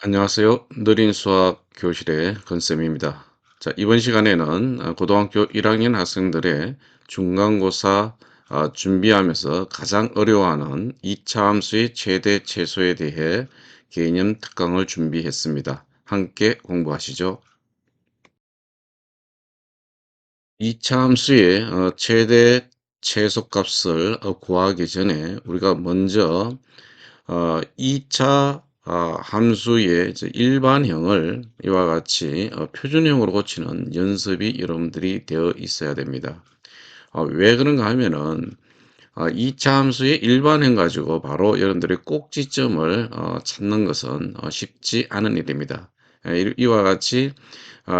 안녕하세요. 느린 수학 교실의 건쌤입니다. 자, 이번 시간에는 고등학교 1학년 학생들의 중간고사 준비하면서 가장 어려워하는 2차 함수의 최대 최소에 대해 개념 특강을 준비했습니다. 함께 공부하시죠. 2차 함수의 최대 최소값을 구하기 전에 우리가 먼저 2차 함수의 이제 일반형을 이와 같이 표준형으로 고치는 연습이 여러분들이 되어 있어야 됩니다. 왜 그런가 하면은 2차 함수의 일반형 가지고 바로 여러분들이 꼭지점을 찾는 것은 쉽지 않은 일입니다. 이와 같이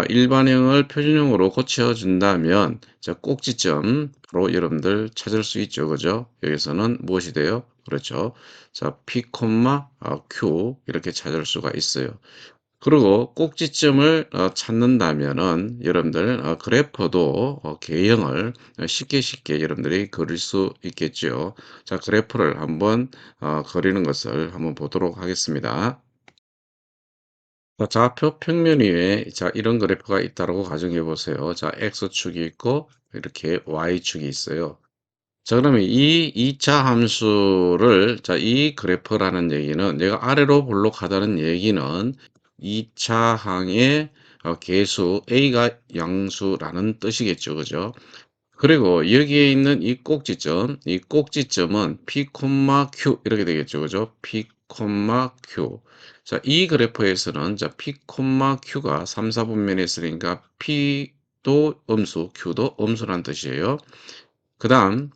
일반형을 표준형으로 고쳐준다면 자, 꼭지점으로 여러분들 찾을 수 있죠. 그죠? 여기서는 무엇이 돼요? 그렇죠. 자, P, Q 이렇게 찾을 수가 있어요. 그리고 꼭지점을 찾는다면은 여러분들 그래프도 개형을 쉽게 여러분들이 그릴 수 있겠죠. 자, 그래프를 한번 그리는 것을 한번 보도록 하겠습니다. 자, 좌표 평면 위에 자 이런 그래프가 있다고 가정해 보세요. 자, x축이 있고 이렇게 y축이 있어요. 자, 그러면 이 2차 함수를 자, 이 그래프라는 얘기는 내가 아래로 볼록하다는 얘기는 2차 항의 계수 a가 양수라는 뜻이겠죠. 그죠? 그리고 여기에 있는 이 꼭지점은 P, Q 이렇게 되겠죠. 그죠? P, Q. 자, 이 그래프에서는 자, P, Q가 3, 4분면에 있으니까 P도 음수, Q도 음수란 뜻이에요. 그다음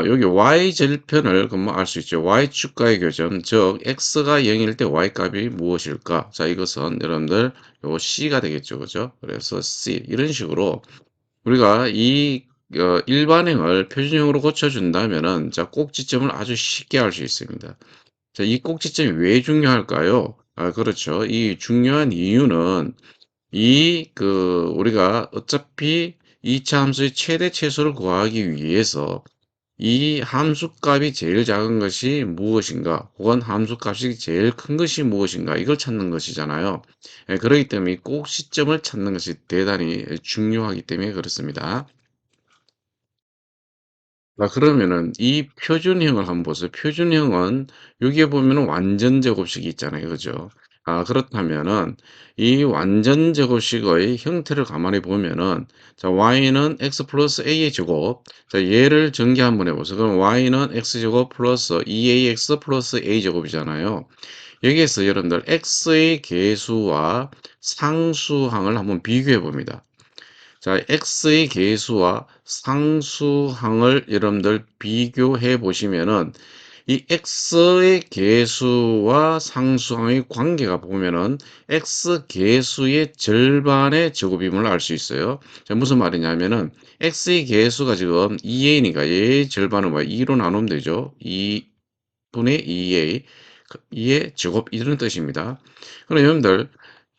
여기 y-절편을 그뭐 알 수 있죠. y축과의 교점, 즉 x가 0일 때 y 값이 무엇일까? 자, 이것은 여러분들 요거 c가 되겠죠. 그죠? 그래서 c 이런 식으로 우리가 이 일반형을 표준형으로 고쳐준다면은 자 꼭지점을 아주 쉽게 알 수 있습니다. 자, 이 꼭지점이 왜 중요할까요? 그렇죠. 이 중요한 이유는 우리가 어차피 2차 함수의 최대 최소를 구하기 위해서 이 함수값이 제일 작은 것이 무엇인가, 혹은 함수값이 제일 큰 것이 무엇인가, 이걸 찾는 것이잖아요. 그렇기 때문에 이 꼭지점을 찾는 것이 대단히 중요하기 때문에 그렇습니다. 그러면은 이 표준형을 한번 보세요. 표준형은 여기에 보면은 완전 제곱식이 있잖아요. 그죠? 그렇다면은 이 완전 제곱식의 형태를 가만히 보면은 자, y는 x 플러스 a의 제곱. 자, 얘를 전개 한번 해보세요. 그럼 y는 x 제곱 플러스 2ax 플러스 a 제곱이잖아요. 여기에서 여러분들 x의 계수와 상수항을 한번 비교해 봅니다. 자, x의 계수와 상수항을 여러분들 비교해 보시면은 이 x의 계수와 상수항의 관계가 보면은 x 계수의 절반의 제곱임을 알 수 있어요. 자, 무슨 말이냐면은 x의 계수가 지금 2a니까 얘의 절반은 뭐 2로 나누면 되죠. 2분의 2a 2의 제곱 이런 뜻입니다. 그럼 여러분들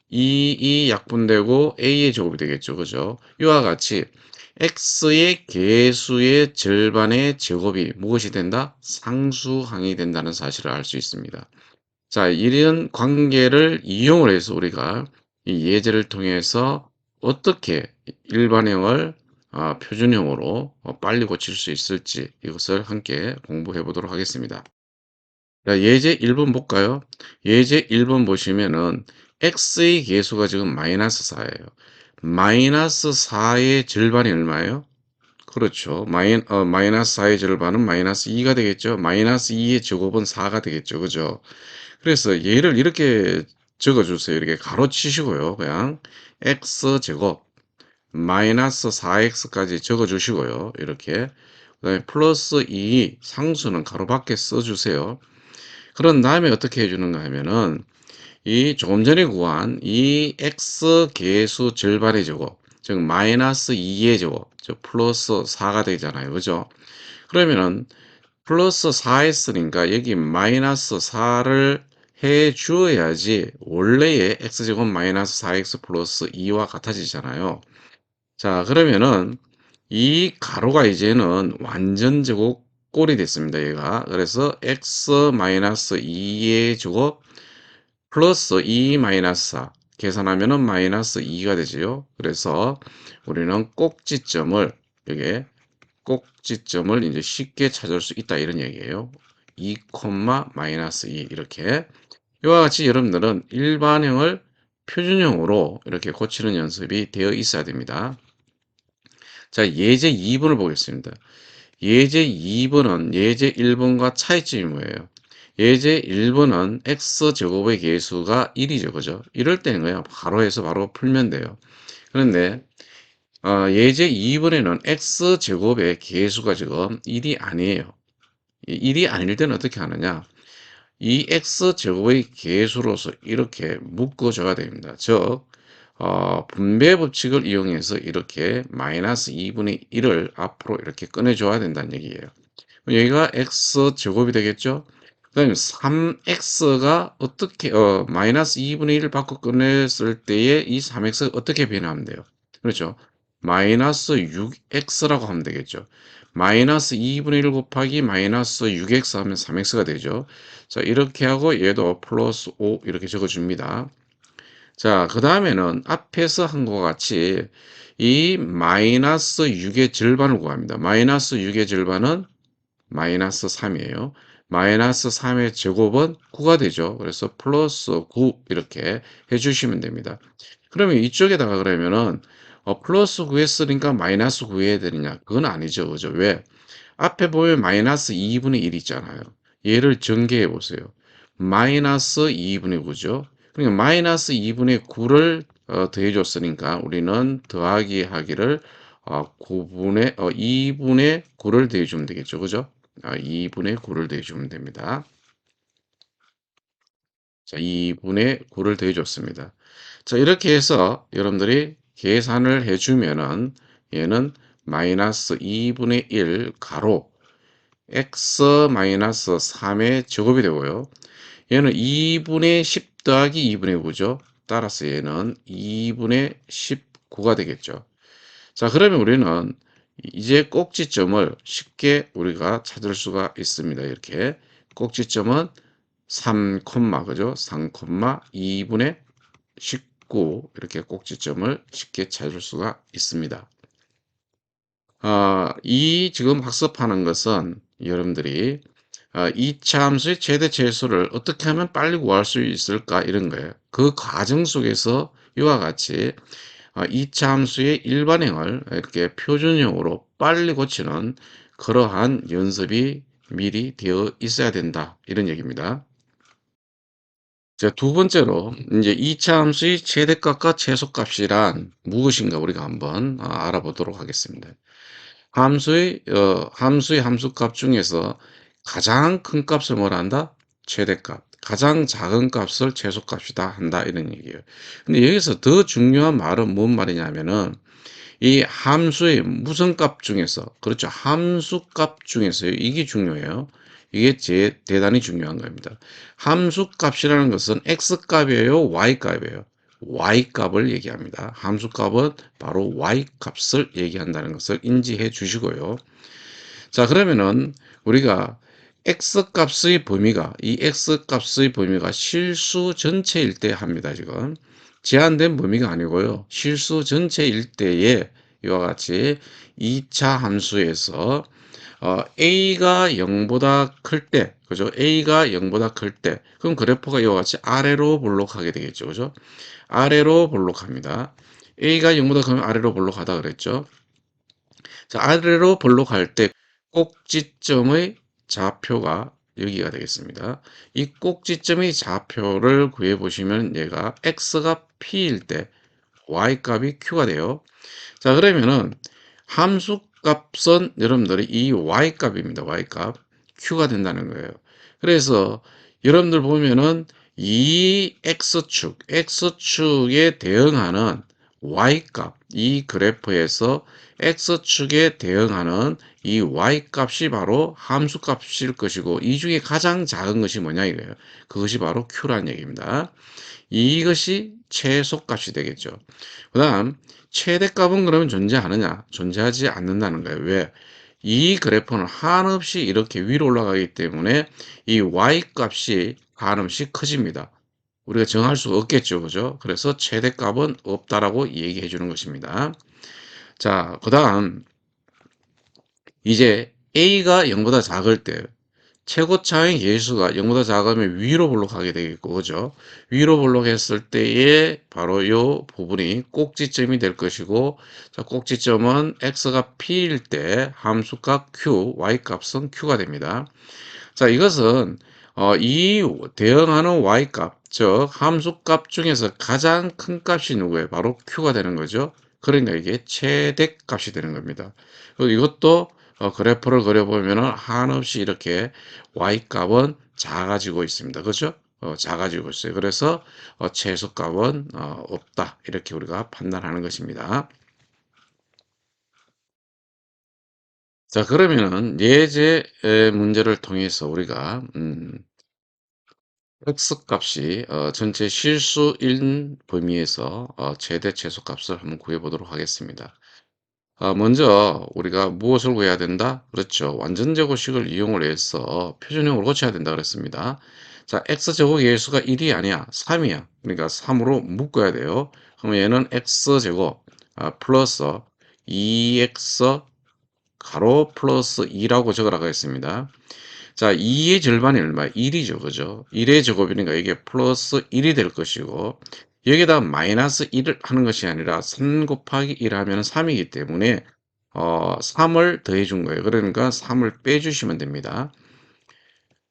이 약분되고 a의 제곱이 되겠죠. 그죠? 이와 같이 x의 계수의 절반의 제곱이 무엇이 된다? 상수항이 된다는 사실을 알 수 있습니다. 자, 이런 관계를 이용을 해서 우리가 이 예제를 통해서 어떻게 일반형을 표준형으로 빨리 고칠 수 있을지 이것을 함께 공부해 보도록 하겠습니다. 자, 예제 1번 볼까요? 예제 1번 보시면은 x의 계수가 지금 마이너스 4예요. 마이너스 4의 절반이 얼마예요? 그렇죠. 마이너스 4의 절반은 마이너스 2가 되겠죠. 마이너스 2의 제곱은 4가 되겠죠. 그죠? 그래서 얘를 이렇게 적어주세요. 이렇게 가로치시고요. 그냥 x제곱 마이너스 4x까지 적어주시고요. 이렇게 그다음에 플러스 2 상수는 가로 밖에 써주세요. 그런 다음에 어떻게 해주는가 하면은 이 조금 전에 구한 이 x 계수 절반의 제곱, 즉 마이너스 2의 제곱, 즉 플러스 4가 되잖아요. 그죠? 그러면은 플러스 4 했으니까 여기 마이너스 4를 해 주어야지 원래의 x제곱 마이너스 4x 플러스 2와 같아지잖아요. 자, 그러면은 이 가로가 이제는 완전 제곱 꼴이 됐습니다. 얘가. 그래서 x 마이너스 2의 제곱 플러스 2 마이너스 4 계산하면은 마이너스 2가 되지요. 그래서 우리는 꼭지점을 여기에 꼭지점을 이제 쉽게 찾을 수 있다 이런 얘기예요. 2 마이너스 2 이렇게 이와 같이 여러분들은 일반형을 표준형으로 이렇게 고치는 연습이 되어 있어야 됩니다. 자, 예제 2번을 보겠습니다. 예제 2번은 예제 1번과 차이점이 뭐예요? 예제 1번은 x제곱의 계수가 1이죠. 그죠? 이럴 때는 그냥 바로 해서 바로 풀면 돼요. 그런데 예제 2번에는 x제곱의 계수가 지금 1이 아니에요. 1이 아닐 때는 어떻게 하느냐? 이 x제곱의 계수로서 이렇게 묶어줘야 됩니다. 즉 분배 법칙을 이용해서 이렇게 마이너스 2분의 1을 앞으로 이렇게 꺼내줘야 된다는 얘기예요. 여기가 x제곱이 되겠죠? 그 다음에 3x가 어떻게 마이너스 2분의 1을 받고 꺼냈을 때에 이 3x가 어떻게 변하면 돼요? 그렇죠? 마이너스 6x라고 하면 되겠죠. 마이너스 2분의 1 곱하기 마이너스 6x 하면 3x가 되죠. 자, 이렇게 하고 얘도 플러스 5 이렇게 적어줍니다. 자, 그 다음에는 앞에서 한 것과 같이 이 마이너스 6의 절반을 구합니다. 마이너스 6의 절반은 마이너스 3이에요. 마이너스 3의 제곱은 9가 되죠. 그래서 플러스 9 이렇게 해주시면 됩니다. 그러면 이쪽에다가 그러면은 플러스 9 했으니까 마이너스 9 해야 되느냐? 그건 아니죠. 그죠? 왜? 앞에 보면 마이너스 2분의 1 있잖아요. 얘를 전개해 보세요. 마이너스 2분의 9죠. 그러니까 마이너스 2분의 9를 더해줬으니까 우리는 더하기 하기를 2분의 9를 더해주면 되겠죠. 그죠? 2분의 9를 더해주면 됩니다. 자, 2분의 9를 더해줬습니다. 자, 이렇게 해서 여러분들이 계산을 해주면은 얘는 마이너스 2분의 1 가로 x 마이너스 3의 제곱이 되고요. 얘는 2분의 10 더하기 2분의 9죠. 따라서 얘는 2분의 19가 되겠죠. 자, 그러면 우리는 이제 꼭지점을 쉽게 우리가 찾을 수가 있습니다. 이렇게 꼭지점은 3, 그죠? 3, 2분의 19 이렇게 꼭지점을 쉽게 찾을 수가 있습니다. 이 지금 학습하는 것은 여러분들이 2차 함수의 최대 최소를 어떻게 하면 빨리 구할 수 있을까 이런 거예요. 그 과정 속에서 이와 같이 2차 함수의 일반형을 이렇게 표준형으로 빨리 고치는 그러한 연습이 미리 되어 있어야 된다 이런 얘기입니다. 자, 두 번째로 이제 2차 함수의 최대값과 최소값이란 무엇인가 우리가 한번 알아보도록 하겠습니다. 함수의 함수값 중에서 가장 큰 값을 뭐라 한다? 최대값. 가장 작은 값을 최소값이다 한다 이런 얘기예요. 근데 여기서 더 중요한 말은 뭔 말이냐면은 이 함수의 무슨 값 중에서 그렇죠. 함수값 중에서요. 이게 중요해요. 이게 대단히 중요한 겁니다. 함수값이라는 것은 x값이에요, y값이에요. y값을 얘기합니다. 함수값은 바로 y값을 얘기한다는 것을 인지해 주시고요. 자, 그러면은 우리가 x값의 범위가 이 x값의 범위가 실수 전체일 때 합니다. 지금 제한된 범위가 아니고요. 실수 전체일 때에 이와 같이 2차 함수에서 a가 0보다 클 때, 그죠? a가 0보다 클 때, 그럼 그래프가 이와 같이 아래로 볼록하게 되겠죠, 그죠? 아래로 볼록합니다. a가 0보다 크면 아래로 볼록하다 그랬죠? 자, 아래로 볼록할 때 꼭지점의 좌표가 여기가 되겠습니다. 이 꼭지점의 좌표를 구해 보시면 얘가 x가 p일 때 y값이 q가 돼요. 자, 그러면은 함수 값은 여러분들이 이 y값입니다. y값. q가 된다는 거예요. 그래서 여러분들 보면은 이 x축에 대응하는 y값, 이 그래프에서 x축에 대응하는 이 y값이 바로 함수값일 것이고 이 중에 가장 작은 것이 뭐냐 이거예요. 그것이 바로 q라는 얘기입니다. 이것이 최소값이 되겠죠. 그 다음 최대값은 그러면 존재하느냐? 존재하지 않는다는 거예요. 왜? 이 그래프는 한없이 이렇게 위로 올라가기 때문에 이 y값이 한없이 커집니다. 우리가 정할 수가 없겠죠. 그죠? 그래서 최대값은 없다라고 얘기해 주는 것입니다. 자, 그다음 이제 a가 0보다 작을 때 최고차의 계수가 0보다 작으면 위로 볼록하게 되겠고, 그죠? 위로 볼록했을 때에 바로 요 부분이 꼭지점이 될 것이고, 자, 꼭지점은 x가 p일 때 함수값 q, y값은 q가 됩니다. 자, 이것은 이 대응하는 y값, 즉 함수값 중에서 가장 큰 값이 누구예요? 바로 q가 되는 거죠. 그러니까 이게 최대값이 되는 겁니다. 그리고 이것도 그래프를 그려보면은 한없이 이렇게 y값은 작아지고 있습니다. 그죠? 작아지고 있어요. 그래서 최소값은 없다. 이렇게 우리가 판단하는 것입니다. 자, 그러면은 예제 문제를 통해서 우리가 x 값이 전체 실수인 범위에서 최대 최소값을 한번 구해 보도록 하겠습니다. 먼저 우리가 무엇을 구해야 된다? 그렇죠. 완전제곱식을 이용을 해서 표준형으로 고쳐야 된다 그랬습니다. 자, x제곱의 예수가 1이 아니야. 3이야. 그러니까 3으로 묶어야 돼요. 그럼 얘는 x제곱 플러스 2x 가로 플러스 2라고 적으라고 했습니다. 자, 2의 절반이 얼마야? 1이죠. 그죠? 1의 제곱이니까 이게 플러스 1이 될 것이고, 여기다 마이너스 1을 하는 것이 아니라 3 곱하기 1 하면 3이기 때문에 3을 더해 준 거예요. 그러니까 3을 빼주시면 됩니다.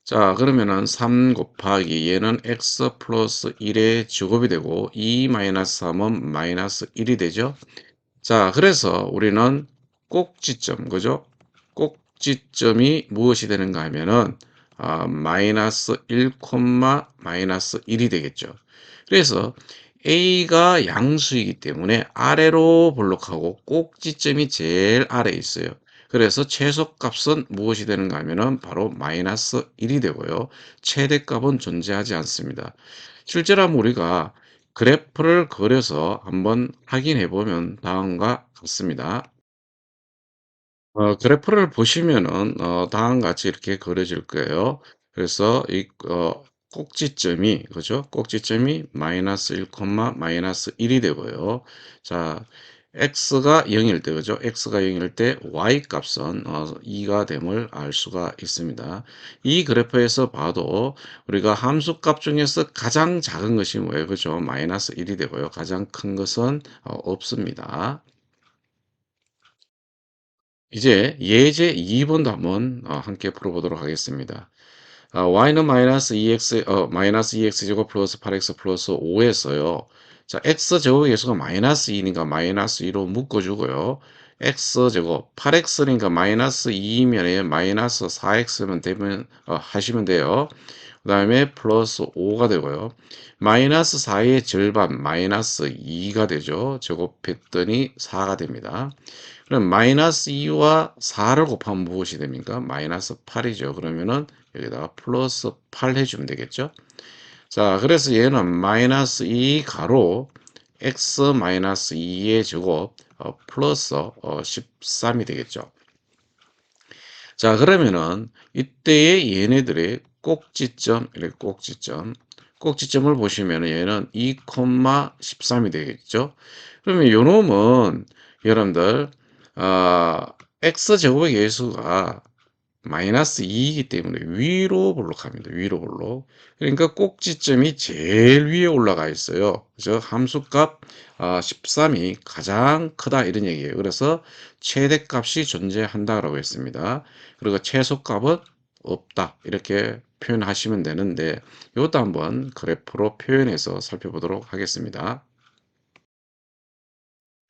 자, 그러면은 3 곱하기 얘는 x 플러스 1의 제곱이 되고 2 마이너스 3은 마이너스 1이 되죠. 자, 그래서 우리는 꼭지점, 그죠? 꼭지점이 무엇이 되는가 하면은 마이너스 1, 마이너스 1이 되겠죠. 그래서 A가 양수이기 때문에 아래로 볼록하고 꼭지점이 제일 아래에 있어요. 그래서 최소값은 무엇이 되는가 하면은 바로 마이너스 1이 되고요. 최대값은 존재하지 않습니다. 실제로 한번 우리가 그래프를 그려서 한번 확인해 보면 다음과 같습니다. 그래프를 보시면은 다음과 같이 이렇게 그려질 거예요. 그래서 이 꼭지점이 그죠? 꼭지점이 마이너스 1, 마이너스 1이 되고요. 자, x가 0일 때 그죠? x가 0일 때 y 값은 2가 됨을 알 수가 있습니다. 이 그래프에서 봐도 우리가 함수 값 중에서 가장 작은 것이 뭐예요? 그죠? 마이너스 1이 되고요. 가장 큰 것은 없습니다. 이제 예제 2번도 한번 함께 풀어보도록 하겠습니다. y는 마이너스 2x 제곱 플러스 8x 플러스 5에서요. 자, x 제곱 계수가 마이너스 2니까 마이너스 2로 묶어주고요. x 제곱 8x니까 마이너스 2이면 마이너스 4x면 되면 하시면 돼요. 그 다음에 플러스 5가 되고요. 마이너스 4의 절반 마이너스 2가 되죠. 제곱했더니 4가 됩니다. 그럼 마이너스 2와 4를 곱하면 무엇이 됩니까? 마이너스 8이죠. 그러면은 여기다가 플러스 8 해주면 되겠죠. 자, 그래서 얘는 마이너스 2 가로 x 마이너스 2의 제곱 플러스 13이 되겠죠. 자, 그러면은 이때의 얘네들의 꼭지점, 이렇게 꼭지점을 보시면은 얘는 2, 13이 되겠죠. 그러면 요 놈은 여러분들 아, x제곱의 계수가 마이너스 2이기 때문에 위로 볼록합니다. 위로 볼록. 그러니까 꼭지점이 제일 위에 올라가 있어요. 그죠? 함수값 13이 가장 크다 이런 얘기예요. 그래서 최대값이 존재한다라고 했습니다. 그리고 최소값은 없다. 이렇게 표현하시면 되는데 이것도 한번 그래프로 표현해서 살펴보도록 하겠습니다.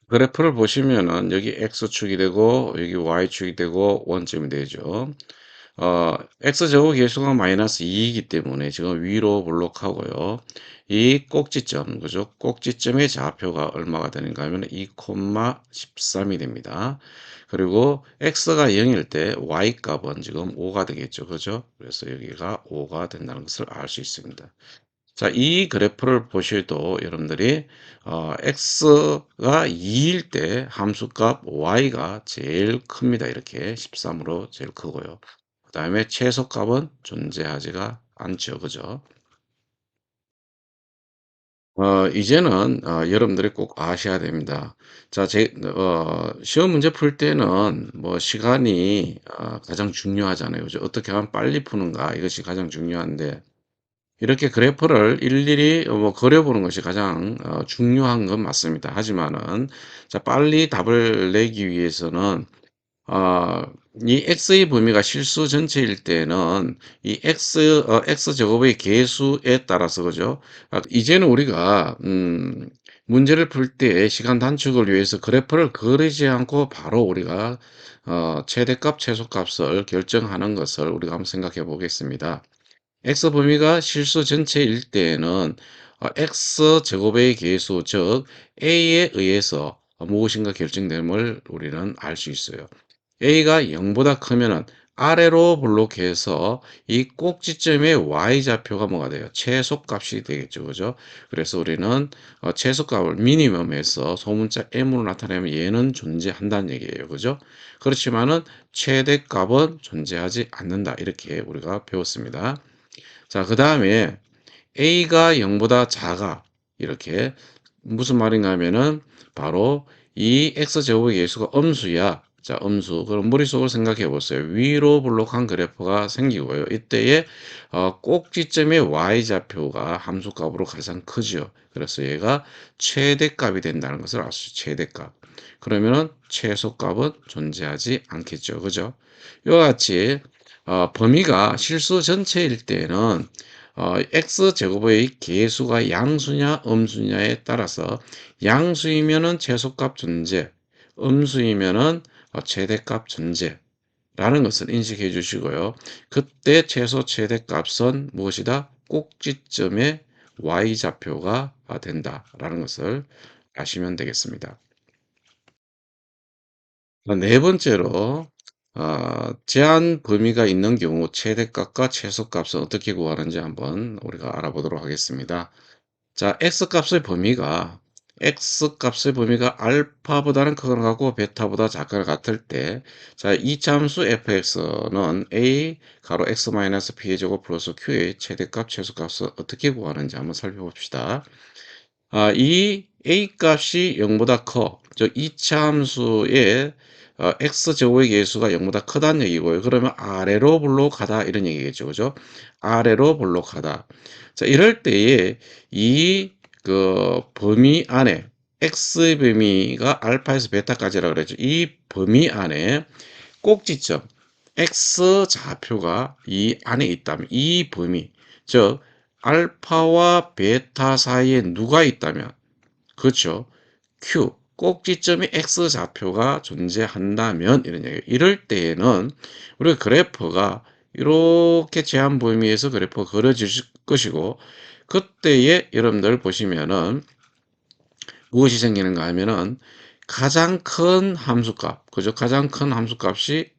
그래프를 보시면은 여기 x축이 되고 여기 y축이 되고 원점이 되죠. x제곱 계수가 마이너스 2이기 때문에 지금 위로 볼록하고요. 이 꼭지점, 그죠? 꼭지점의 좌표가 얼마가 되는가 하면 2, 13이 됩니다. 그리고 x가 0일 때 y 값은 지금 5가 되겠죠. 그죠? 그래서 여기가 5가 된다는 것을 알 수 있습니다. 자, 이 그래프를 보셔도 여러분들이 x가 2일 때 함수값 y가 제일 큽니다. 이렇게 13으로 제일 크고요. 그 다음에 최소값은 존재하지가 않죠. 그죠? 이제는 여러분들이 꼭 아셔야 됩니다. 자 시험 문제 풀 때는 뭐 시간이 가장 중요하잖아요. 그죠? 어떻게 하면 빨리 푸는가 이것이 가장 중요한데 이렇게 그래프를 일일이 뭐 그려 보는 것이 가장 중요한 건 맞습니다. 하지만은 자 빨리 답을 내기 위해서는 아 이 x의 범위가 실수 전체일 때는 이 x 제곱의 개수에 따라서 그죠? 이제는 우리가 문제를 풀 때 시간 단축을 위해서 그래프를 그리지 않고 바로 우리가 최대값, 최소값을 결정하는 것을 우리가 한번 생각해 보겠습니다. x 범위가 실수 전체일 때에는 x 제곱의 개수 즉 a에 의해서 무엇인가 결정됨을 우리는 알 수 있어요. a가 0보다 크면은 아래로 블록해서 이 꼭지점의 y좌표가 뭐가 돼요? 최소값이 되겠죠. 그죠? 그래서 우리는 최소값을 미니멈에서 소문자 m으로 나타내면 얘는 존재한다는 얘기예요. 그죠? 그렇지만은 최대값은 존재하지 않는다. 이렇게 우리가 배웠습니다. 자, 그다음에 a가 0보다 작아. 이렇게 무슨 말인가 하면은 바로 이 x제곱의 개수가 음수야. 자, 음수. 그럼 머릿속으로 생각해 보세요. 위로 블록한 그래프가 생기고요. 이때에 꼭지점의 y좌표가 함수값으로 가장 크죠. 그래서 얘가 최대값이 된다는 것을 알 수 있죠. 최대값. 그러면은 최소값은 존재하지 않겠죠. 그죠? 이와 같이 범위가 실수 전체일 때는 x제곱의 개수가 양수냐 음수냐에 따라서 양수이면은 최소값 존재, 음수이면은 최대값 존재라는 것을 인식해 주시고요. 그때 최소 최대값은 무엇이다? 꼭지점의 y좌표가 된다라는 것을 아시면 되겠습니다. 네 번째로 제한 범위가 있는 경우 최대값과 최소값을 어떻게 구하는지 한번 우리가 알아보도록 하겠습니다. 자, x 값의 범위가 알파보다는 크거나 같고 베타보다 작거나 같을 때 자, 이차함수 fx는 a 가로 x p의 제곱 플러스 q의 최대값 최소값을 어떻게 구하는지 한번 살펴봅시다. 이 a 값이 0보다 커. 즉 이차 함수의 x제곱의 개수가 0보다 크다는 얘기고요. 그러면 아래로 볼록하다 이런 얘기겠죠. 그죠? 아래로 볼록하다. 자, 이럴 때에 이 범위 안에 x의 범위가 알파에서 베타까지라 그랬죠. 이 범위 안에 꼭지점 x 좌표가 이 안에 있다면 이 범위 즉 알파와 베타 사이에 누가 있다면 그렇죠. Q 꼭지점이 x 좌표가 존재한다면 이런 얘기예요. 이럴 때에는 우리가 그래프가 이렇게 제한 범위에서 그래프가 그려질 것이고 그때에 여러분들 보시면은 무엇이 생기는가 하면은 가장 큰 함수값, 그죠? 가장 큰 함수값이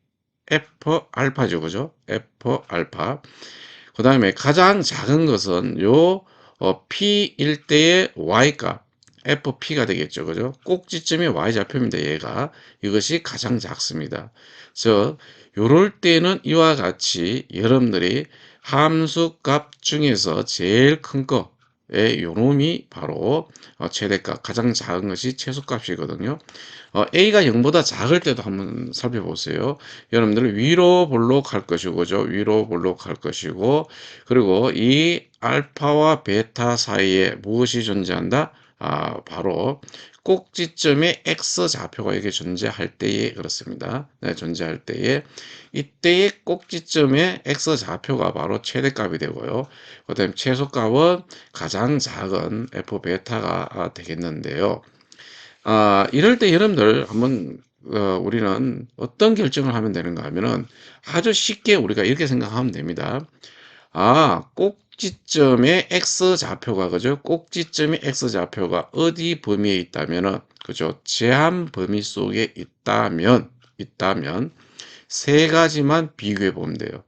F 알파죠, 그죠? F 알파. 그 다음에 가장 작은 것은 요 P일 때의 Y값, FP가 되겠죠, 그죠? 꼭지점이 Y좌표입니다, 얘가. 이것이 가장 작습니다. 즉, 요럴 때는 이와 같이 여러분들이 함수값 중에서 제일 큰 거, 요놈이 바로 최대값, 가장 작은 것이 최소값이거든요. a가 0보다 작을 때도 한번 살펴보세요. 여러분들 위로 볼록할 것이고, 그죠? 위로 볼록할 것이고, 그리고 이 알파와 베타 사이에 무엇이 존재한다? 바로 꼭지점의 x 좌표가 이게 존재할 때에 그렇습니다. 네, 존재할 때에 이때의 꼭지점의 x 좌표가 바로 최대값이 되고요. 그다음에 최소값은 가장 작은 f 베타가 되겠는데요. 이럴 때 여러분들 한번 우리는 어떤 결정을 하면 되는가 하면은 아주 쉽게 우리가 이렇게 생각하면 됩니다. 꼭지점의 x 좌표가 그죠? 꼭지점의 x 좌표가 어디 범위에 있다면은 그죠? 제한 범위 속에 있다면 세 가지만 비교해 보면 돼요.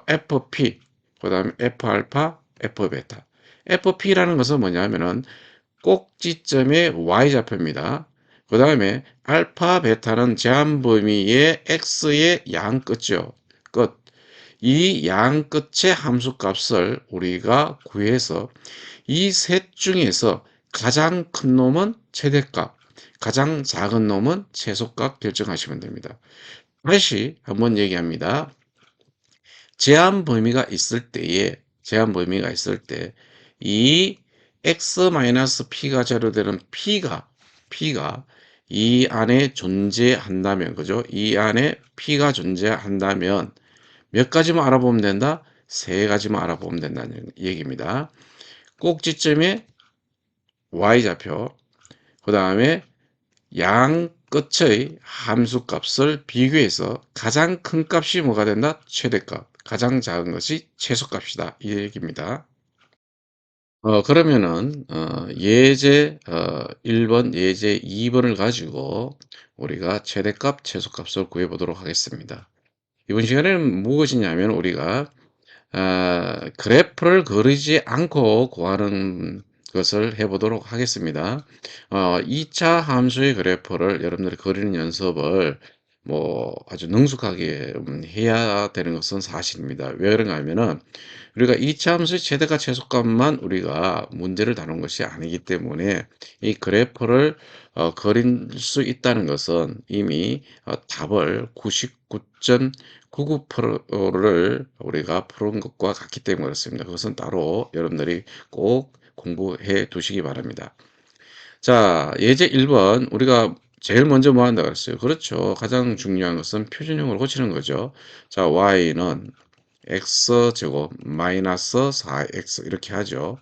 FP, 그다음에 F알파, F베타. FP라는 것은 뭐냐면은 꼭지점의 y좌표입니다. 그 다음에 알파, 베타는 제한 범위의 x의 양 끝이요. 끝. 이 양 끝의 함수값을 우리가 구해서 이 셋 중에서 가장 큰 놈은 최대값, 가장 작은 놈은 최소값 결정하시면 됩니다. 다시 한번 얘기합니다. 제한 범위가 있을 때, 이 x-p가 제로되는 p가 이 안에 존재한다면, 그죠? 이 안에 p가 존재한다면 몇 가지만 알아보면 된다? 세 가지만 알아보면 된다는 얘기입니다. 꼭지점에 y좌표, 그 다음에 양 끝의 함수값을 비교해서 가장 큰 값이 뭐가 된다? 최대값. 가장 작은 것이 최소값이다. 이 얘기입니다. 그러면은 예제 1번, 예제 2번을 가지고 우리가 최대값, 최소값을 구해 보도록 하겠습니다. 이번 시간에는 무엇이냐면 우리가 그래프를 그리지 않고 구하는 것을 해 보도록 하겠습니다. 2차 함수의 그래프를 여러분들이 그리는 연습을 뭐 아주 능숙하게 해야 되는 것은 사실입니다. 왜 그런가 하면은 우리가 2차 함수의 최대값 최소값만 우리가 문제를 다룬 것이 아니기 때문에 이 그래프를 그릴 수 있다는 것은 이미 답을 99.99%를 우리가 푸른 것과 같기 때문에 그렇습니다. 그것은 따로 여러분들이 꼭 공부해 두시기 바랍니다. 자, 예제 1번 우리가 제일 먼저 뭐 한다 그랬어요? 그렇죠. 가장 중요한 것은 표준형으로 고치는 거죠. 자, y는 x제곱 마이너스 4x 이렇게 하죠.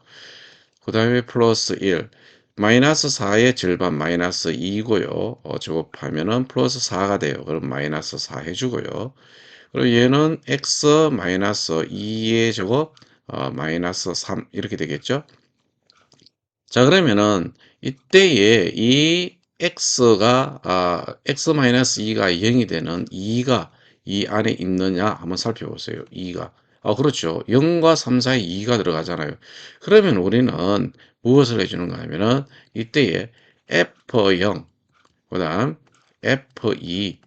그 다음에 플러스 1 마이너스 4의 절반 마이너스 2고요. 제곱하면은 플러스 4가 돼요. 그럼 마이너스 4 해주고요. 그리고 얘는 x 마이너스 2의 제곱 마이너스 3 이렇게 되겠죠. 자, 그러면은 이때에 이 x-2가 0이 되는 2가 이 안에 있느냐 한번 살펴보세요. 2가. 그렇죠. 0과 3 사이에 2가 들어가잖아요. 그러면 우리는 무엇을 해주는가 하면은 이때에 F0, 그 다음 F2,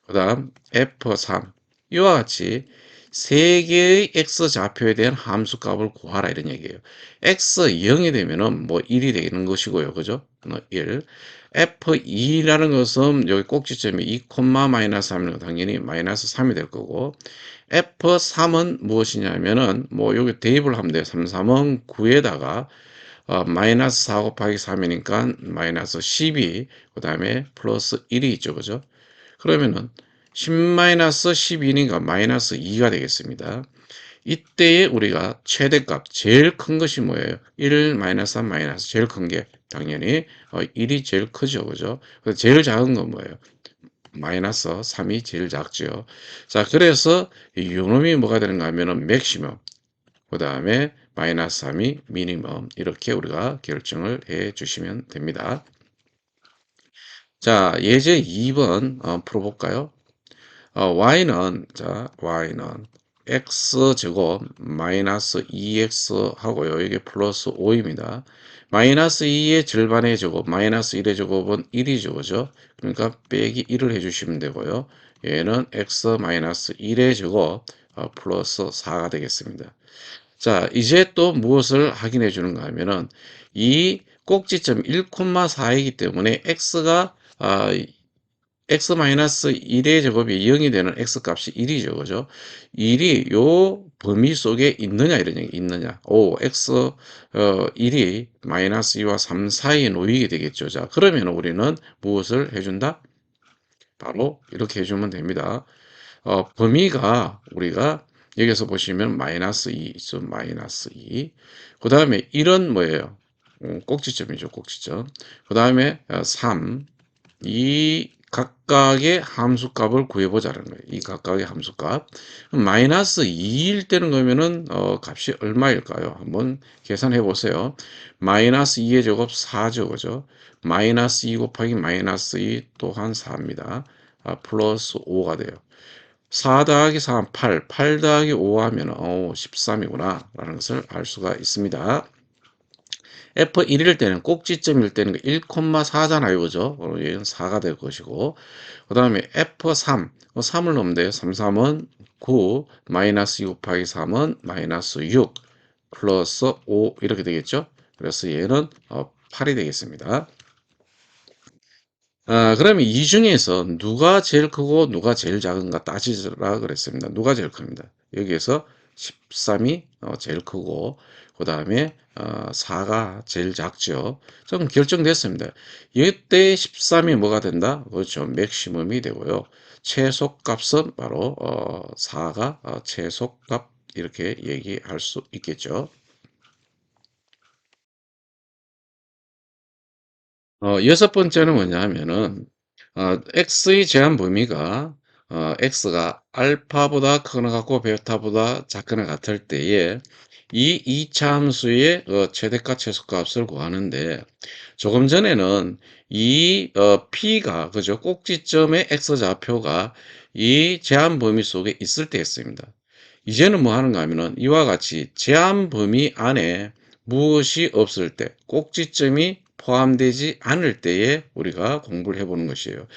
그 다음 F3 이와 같이 세 개의 x 좌표에 대한 함수값을 구하라 이런 얘기예요. x 0이 되면은 뭐 1이 되는 것이고요. 그죠? 1. f2라는 것은 여기 꼭지점이 2, 마이너스 3이면 당연히 마이너스 3이 될 거고 f3은 무엇이냐면은 뭐 여기 대입을 하면 돼요. 3, 3은 9에다가 마이너스 4 곱하기 3이니까 마이너스 12, 그 다음에 플러스 1이 있죠. 그죠? 그러면은 10-12니까 마이너스 2가 되겠습니다. 이때에 우리가 최대값, 제일 큰 것이 뭐예요? 1, 마이너스 3, 마이너스 제일 큰 게 당연히 1이 제일 크죠. 그죠? 그래서 제일 작은 건 뭐예요? 마이너스 3이 제일 작죠. 자, 그래서 요놈이 뭐가 되는가 하면은 맥시멈, 그 다음에 마이너스 3이 미니멈 이렇게 우리가 결정을 해 주시면 됩니다. 자, 예제 2번 풀어볼까요? y는 x제곱 마이너스 2x 하고요. 이게 플러스 5입니다. 마이너스 2의 절반의 제곱, 마이너스 1의 제곱은 1이죠. 그죠? 그러니까 빼기 1을 해주시면 되고요. 얘는 x 마이너스 1의 제곱 플러스 4가 되겠습니다. 자, 이제 또 무엇을 확인해 주는가 하면은 이 꼭지점 1,4이기 때문에 x가 x-1의 제곱이 0이 되는 x값이 1이죠. 그죠? 1이 요 범위 속에 있느냐 이런 얘기 있느냐. x 1이 마이너스 2와 3 사이에 놓이게 되겠죠. 자, 그러면 우리는 무엇을 해준다? 바로 이렇게 해주면 됩니다. 범위가 우리가 여기서 보시면 마이너스 2 있죠. 마이너스 2. 그 다음에 1은 뭐예요? 꼭지점이죠. 꼭지점. 그 다음에 3. 이 각각의 함수값을 구해보자는 거예요. 이 각각의 함수값. 마이너스 2일 때는 그러면은 값이 얼마일까요? 한번 계산해 보세요. 마이너스 2의 제곱 4죠. 그죠? 마이너스 2 곱하기 마이너스 2 또한 4입니다. 플러스 5가 돼요. 4 더하기 4는 8, 8 더하기 5 하면 13이구나 라는 것을 알 수가 있습니다. F1일 때는 꼭지점일 때는 1,4잖아요. 그죠? 얘는 4가 될 것이고 그다음에 F3 3을 넣으면 돼요. 3, 3은 9 마이너스 2 곱하기 3은 마이너스 6 플러스 5 이렇게 되겠죠? 그래서 얘는 8이 되겠습니다. 그러면 이 중에서 누가 제일 크고 누가 제일 작은가 따지라 그랬습니다. 누가 제일 큽니다. 여기에서 13이 제일 크고 그 다음에 4가 제일 작죠. 좀 결정됐습니다. 이때 13이 뭐가 된다? 그렇죠. 맥시멈이 되고요. 최소값은 바로 4가 최소값 이렇게 얘기할 수 있겠죠. 여섯 번째는 뭐냐 하면은 x의 제한 범위가 x가 알파보다 크거나 같고 베타보다 작거나 같을 때에 이 이차 함수의 최대값 최소값을 구하는데 조금 전에는 이 p가 그죠 꼭지점의 x 좌표가 이 제한 범위 속에 있을 때였습니다. 이제는 뭐 하는가 하면은 이와 같이 제한 범위 안에 무엇이 없을 때 꼭지점이 포함되지 않을 때에 우리가 공부를 해보는 것이에요.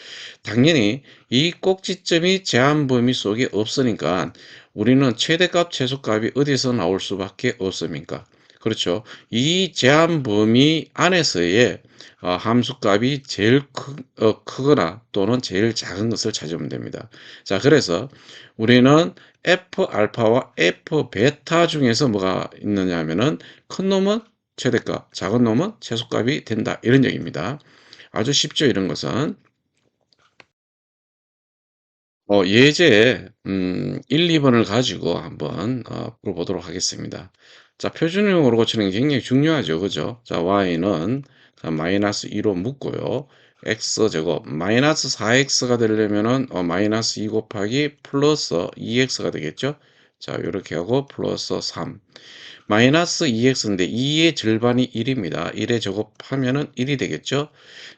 당연히 이 꼭지점이 제한 범위 속에 없으니까 우리는 최대값, 최소값이 어디서 나올 수밖에 없습니까? 그렇죠. 이 제한 범위 안에서의 함수값이 제일 크거나 또는 제일 작은 것을 찾으면 됩니다. 자, 그래서 우리는 F 알파와 F 베타 중에서 뭐가 있느냐 하면은 큰 놈은 최대값, 작은 놈은 최소값이 된다. 이런 얘기입니다. 아주 쉽죠, 이런 것은. 예제 1, 2번을 가지고 한번 풀어보도록 하겠습니다. 자, 표준형으로 고치는 게 굉장히 중요하죠. 그죠? 자, y는 마이너스 2로 묶고요. x제곱 마이너스 4x가 되려면은 마이너스 2 곱하기 플러스 2x가 되겠죠? 자, 이렇게 하고 플러스 3 마이너스 2x인데 2의 절반이 1입니다. 1에 제곱하면은 1이 되겠죠?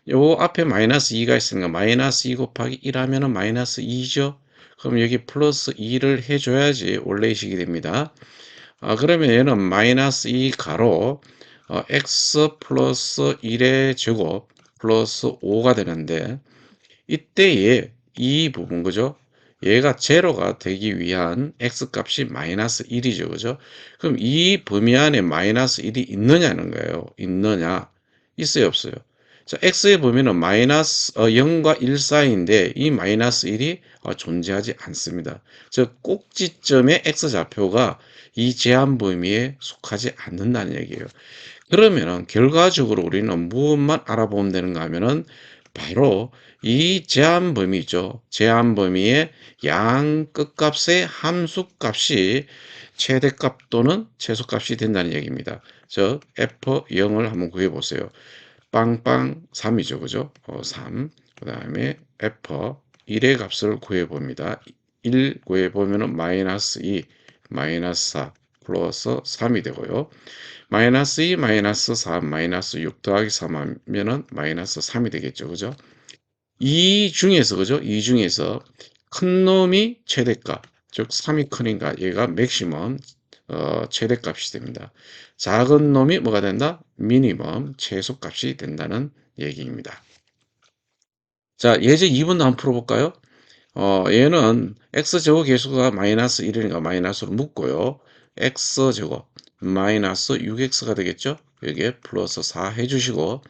요 앞에 마이너스 2가 있으니까 마이너스 2 곱하기 1 하면은 마이너스 2죠. 그럼 여기 플러스 2를 해줘야지 원래 식이 됩니다. 그러면 얘는 마이너스 2 가로 x 플러스 1의 제곱 플러스 5가 되는데 이때에 이 부분 그죠? 얘가 제로가 되기 위한 x값이 마이너스 1이죠. 그죠? 그럼 이 범위 안에 마이너스 1이 있느냐는 거예요. 있느냐? 있어요, 없어요? 자, x의 범위는 마이너스 0과 1 사이인데 이 마이너스 1이 존재하지 않습니다. 즉 꼭지점의 x좌표가 이 제한 범위에 속하지 않는다는 얘기예요. 그러면은 결과적으로 우리는 무엇만 알아보면 되는가 하면은 바로 이 제한 범위죠. 제한 범위의 양 끝값의 함수값이 최대값 또는 최소값이 된다는 얘기입니다. 즉 F0을 한번 구해 보세요. 빵빵 3이죠. 그죠? 3. 그다음에 F 1의 값을 구해 봅니다. 1 구해 보면은 마이너스 2, 마이너스 4 플러스 3이 되고요. 마이너스 2, 마이너스 3, 마이너스 6 더하기 3 하면은 마이너스 3이 되겠죠. 그죠? 이 중에서, 그죠? 이 중에서 큰 놈이 최대값, 즉 3이 크니까 얘가 맥시멈, 최대값이 됩니다. 작은 놈이 뭐가 된다? 미니멈, 최소값이 된다는 얘기입니다. 자, 예제 2번도 한번 풀어볼까요? 얘는 x제곱 계수가 마이너스 1이니까 마이너스로 묶고요. x제곱 마이너스 6x가 되겠죠? 여기에 플러스 4 해주시고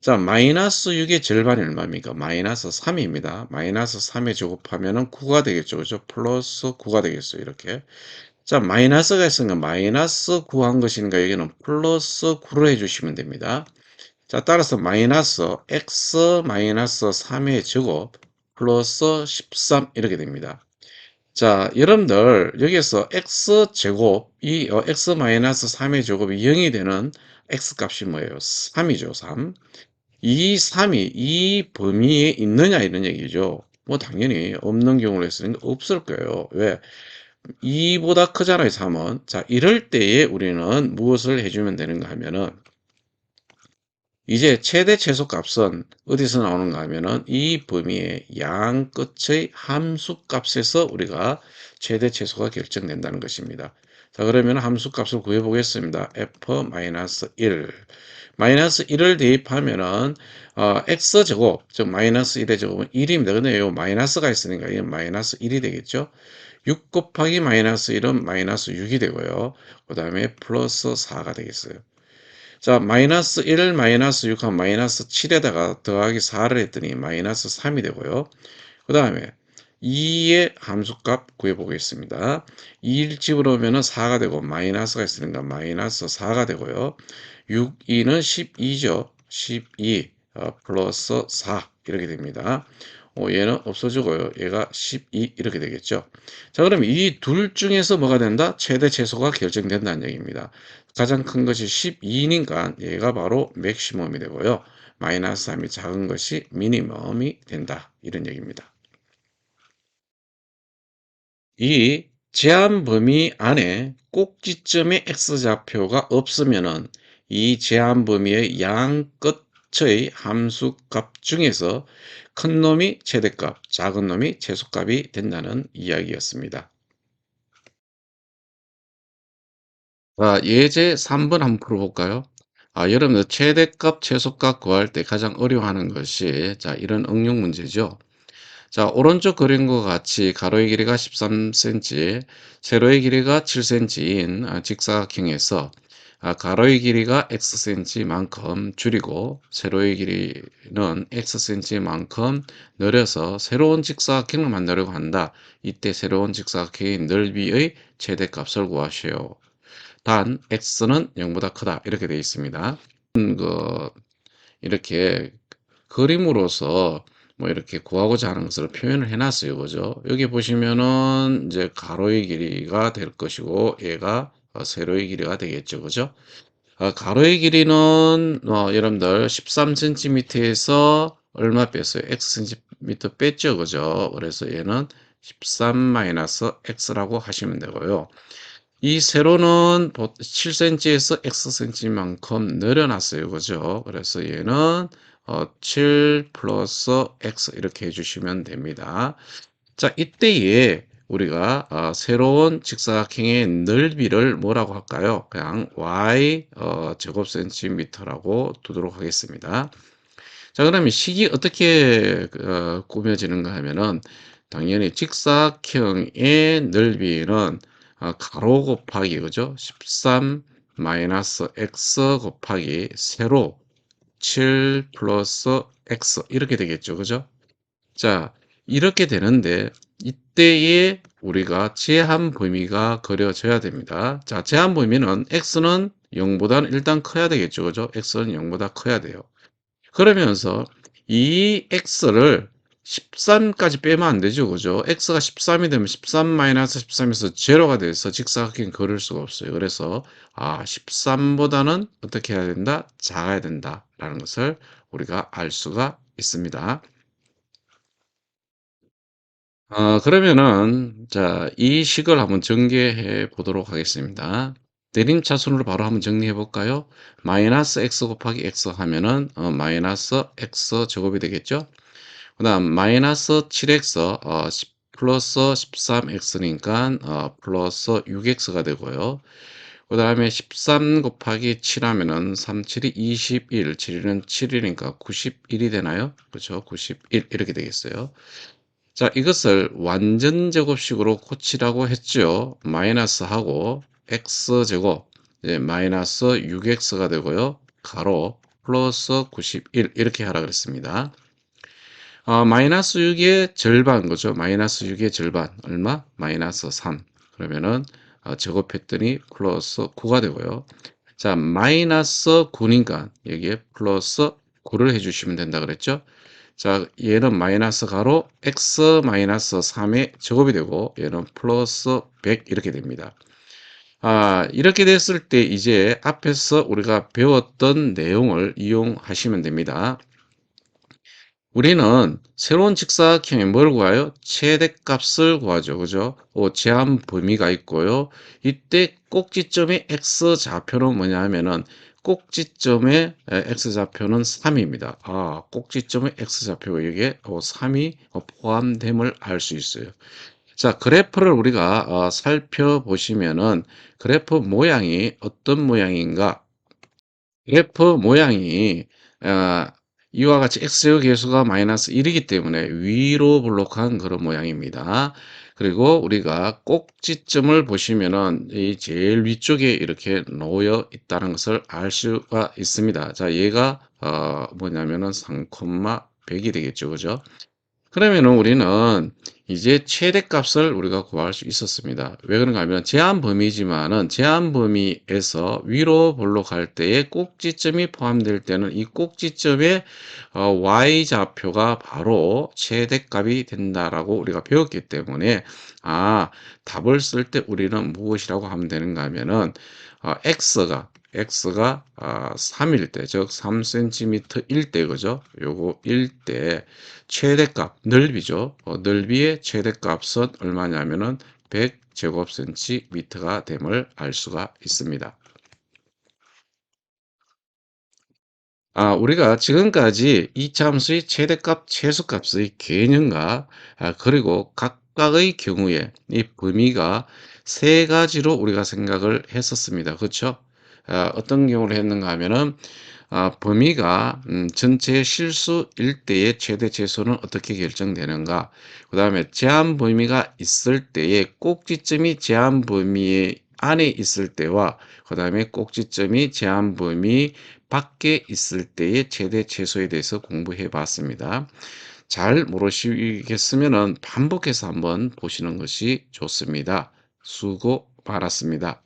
자 마이너스 6의 절반이 얼마입니까? 마이너스 3입니다. 마이너스 3에 제곱하면 9가 되겠죠. 그죠? 플러스 9가 되겠어요. 이렇게 자 마이너스가 있으니까 마이너스 9 한 것이니까 여기는 플러스 9를 해주시면 됩니다. 자, 따라서 마이너스 x 마이너스 3의 제곱 플러스 13 이렇게 됩니다. 자, 여러분들 여기에서 x 제곱이 x 마이너스 3의 제곱이 0이 되는 x 값이 뭐예요? 3이죠, 3. 이 3이 이 범위에 있느냐 이런 얘기죠. 뭐 당연히 없는 경우를 했으니까 없을 거예요. 왜? 2보다 크잖아요, 3은. 자, 이럴 때에 우리는 무엇을 해주면 되는가 하면은 이제 최대 최소 값은 어디서 나오는가 하면은 이 범위의 양 끝의 함수 값에서 우리가 최대 최소가 결정된다는 것입니다. 자, 그러면 함수 값을 구해 보겠습니다. f-1. 마이너스 1을 대입하면은 x 제곱, 즉 마이너스 1의 제곱은 1입니다. 근데 요 마이너스가 있으니까 이게 마이너스 1이 되겠죠. 6 곱하기 마이너스 1은 마이너스 6이 되고요. 그 다음에 플러스 4가 되겠어요. 자, 마이너스 1 마이너스 6한 마이너스 7에다가 더하기 4를 했더니 마이너스 3이 되고요. 그 다음에 2의 함수값 구해보겠습니다. 2를 집어넣으면 4가 되고 마이너스가 있으니까 마이너스 4가 되고요. 6, 2는 12죠. 12 플러스 4 이렇게 됩니다. 얘는 없어지고요. 얘가 12 이렇게 되겠죠. 자, 그럼 이 둘 중에서 뭐가 된다? 최대 최소가 결정된다는 얘기입니다. 가장 큰 것이 12니까 얘가 바로 맥시멈이 되고요. 마이너스 3이 작은 것이 미니멈이 된다. 이런 얘기입니다. 이 제한 범위 안에 꼭지점의 x좌표가 없으면은 이 제한 범위의 양 끝의 함수값 중에서 큰 놈이 최대값, 작은 놈이 최소값이 된다는 이야기였습니다. 자, 예제 3번 한번 풀어볼까요? 여러분들 최대값, 최소값 구할 때 가장 어려워하는 것이 이런 응용 문제죠. 자, 오른쪽 그림과 같이 가로의 길이가 13cm, 세로의 길이가 7cm인 직사각형에서 가로의 길이가 xcm만큼 줄이고 세로의 길이는 xcm만큼 늘려서 새로운 직사각형을 만들려고 한다. 이때 새로운 직사각형의 넓이의 최대값을 구하시오. 단 x는 0보다 크다. 이렇게 되어 있습니다. 그 이렇게 그림으로서 뭐 이렇게 구하고자 하는 것을 표현을 해 놨어요. 그죠? 여기 보시면은 이제 가로의 길이가 될 것이고 얘가 세로의 길이가 되겠죠. 그죠? 가로의 길이는 여러분들 13cm에서 얼마 뺐어요? x cm 뺐죠. 그죠? 그래서 얘는 13-x라고 하시면 되고요. 이 세로는 7cm에서 xcm만큼 늘어났어요. 그죠? 그래서 얘는 7 플러스 x 이렇게 해주시면 됩니다. 자, 이때에 우리가 새로운 직사각형의 넓이를 뭐라고 할까요? 그냥 y 제곱 센티미터라고 두도록 하겠습니다. 자, 그러면 식이 어떻게 꾸며지는가 하면은 당연히 직사각형의 넓이는 가로 곱하기 그죠? 13 마이너스 x 곱하기 세로 7 플러스 x 이렇게 되겠죠. 그죠? 자, 이렇게 되는데 이때에 우리가 제한 범위가 그려져야 됩니다. 자, 제한 범위는 x는 0보다는 일단 커야 되겠죠. 그죠? x는 0보다 커야 돼요. 그러면서 이 x를 13까지 빼면 안 되죠. 그죠? x가 13이 되면 13-13에서 제로가 돼서 직사각형 그릴 수가 없어요. 그래서 13보다는 어떻게 해야 된다? 작아야 된다라는 것을 우리가 알 수가 있습니다. 그러면은 이 식을 한번 전개해 보도록 하겠습니다. 내림차순으로 바로 한번 정리해 볼까요? 마이너스 x 곱하기 x 하면은 마이너스 x 제곱이 되겠죠? 그다음 마이너스 7x 플러스 13x니까 플러스 6x가 되고요. 그다음에 13 곱하기 7 하면은 3, 7이 21, 7은 7이니까 91이 되나요? 그렇죠? 91 이렇게 되겠어요. 자, 이것을 완전 제곱식으로 고치라고 했죠. 마이너스하고 x제곱 마이너스 6x가 되고요. 가로 플러스 91 이렇게 하라 그랬습니다. 마이너스 6의 절반 거죠. 마이너스 6의 절반 얼마? 마이너스 3. 그러면은 제곱했더니 플러스 9가 되고요. 자, 마이너스 9니까 여기에 플러스 9를 해주시면 된다 그랬죠. 자, 얘는 마이너스 가로 x 마이너스 3의 제곱이 되고 얘는 플러스 100 이렇게 됩니다. 이렇게 됐을 때 이제 앞에서 우리가 배웠던 내용을 이용하시면 됩니다. 우리는 새로운 직사각형에 뭘 구해요? 최대값을 구하죠. 그죠? 제한 범위가 있고요. 이때 꼭지점의 x좌표는 뭐냐 하면은 꼭지점의 x좌표는 3입니다. 꼭지점의 x좌표가 여기에 3이 포함됨을 알 수 있어요. 자, 그래프를 우리가 살펴보시면은 그래프 모양이 어떤 모양인가? 그래프 모양이 어 이와 같이 x의 계수가 마이너스 1 이기 때문에 위로 볼록한 그런 모양입니다. 그리고 우리가 꼭지점을 보시면은 이 제일 위쪽에 이렇게 놓여 있다는 것을 알 수가 있습니다. 자, 얘가 뭐냐면은 3,100이 되겠죠. 그죠? 그러면은 우리는 이제 최대값을 우리가 구할 수 있었습니다. 왜 그런가 하면 제한 범위지만은 제한 범위에서 위로 볼록할 때에 꼭지점이 포함될 때는 이 꼭지점의 y-좌표가 바로 최대값이 된다라고 우리가 배웠기 때문에 아, 답을 쓸 때 우리는 무엇이라고 하면 되는가 하면은 x가 3일 때, 즉 3cm일 때, 그죠? 요거 일 때 최대값, 넓이죠. 넓이의 최대값은 얼마냐면은 100제곱센티미터가 됨을 알 수가 있습니다. 우리가 지금까지 이차함수의 최대값, 최소값의 개념과 그리고 각각의 경우에 이 범위가 세 가지로 우리가 생각을 했었습니다. 그렇죠? 어떤 경우를 했는가 하면은 범위가 전체 실수일 때의 최대 최소는 어떻게 결정되는가? 그다음에 제한 범위가 있을 때의 꼭지점이 제한 범위 안에 있을 때와 그다음에 꼭지점이 제한 범위 밖에 있을 때의 최대 최소에 대해서 공부해 봤습니다. 잘 모르시겠으면은 반복해서 한번 보시는 것이 좋습니다. 수고 많았습니다.